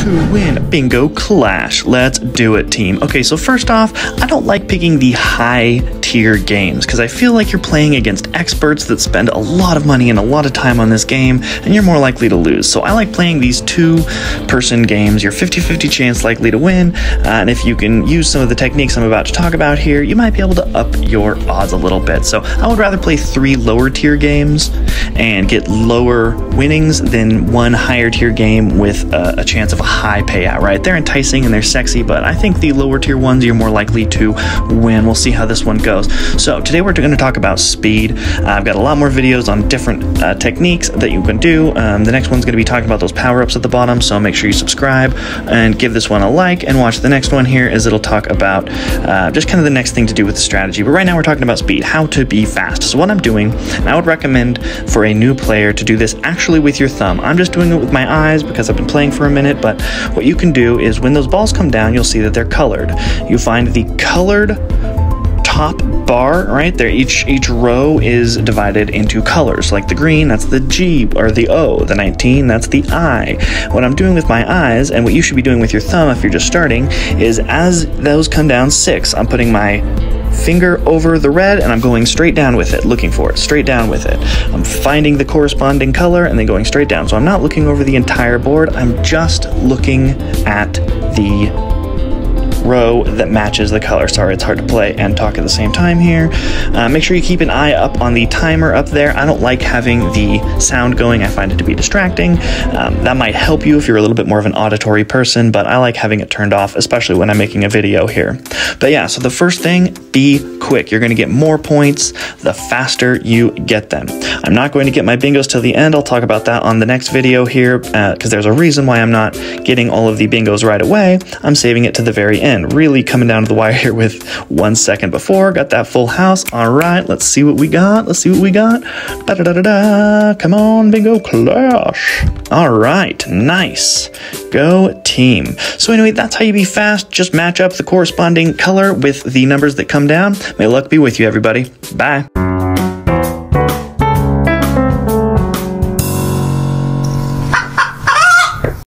to win Bingo Clash. Let's do it, team. Okay, so first off, I don't like picking the high tier games because I feel like you're playing against experts that spend a lot of money and a lot of time on this game, and you're more likely to lose. So I like playing these two-person games. You're 50-50 chance likely to win, and if you can use some of the techniques I'm about to talk about here, you might be able to up your odds a little bit. So I would rather play 3 lower tier games and get lower winnings than one higher tier game with a chance of a high payout, right? They're enticing and they're sexy, but I think the lower tier ones you're more likely to win. We'll see how this one goes. So today we're going to talk about speed. I've got a lot more videos on different techniques that you can do. The next one's going to be talking about those power-ups at the bottom, so make sure you subscribe and give this one a like, and watch the next one here as it'll talk about just kind of the next thing to do with the strategy. But right now we're talking about speed, how to be fast. So what I'm doing, and I would recommend for a new player to do this actually with your thumb. I'm just doing it with my eyes because I've been playing for a minute, but what you can do is when those balls come down, you'll see that they're colored. You find the colored top bar right there. Each row is divided into colors, like the green, that's the G or the O, the 19, that's the I. What I'm doing with my eyes, and what you should be doing with your thumb if you're just starting, is as those come down 6, I'm putting my finger over the red and I'm going straight down with it, looking for it, straight down with it. I'm finding the corresponding color and then going straight down. So I'm not looking over the entire board, I'm just looking at the row that matches the color. Sorry, it's hard to play and talk at the same time here. Make sure you keep an eye up on the timer up there. I don't like having the sound going. I find it to be distracting. That might help you if you're a little bit more of an auditory person, but I like having it turned off, especially when I'm making a video here. But yeah, so the first thing, be quick. You're going to get more points the faster you get them. I'm not going to get my bingos till the end. I'll talk about that on the next video here because there's a reason why I'm not getting all of the bingos right away. I'm saving it to the very end. Really coming down to the wire here with 1 second before. Got that full house. All right, let's see what we got. Let's see what we got. Da-da-da-da-da. Come on, Bingo Clash. All right, nice. Go team. So anyway, that's how you be fast. Just match up the corresponding color with the numbers that come down. May luck be with you, everybody. Bye.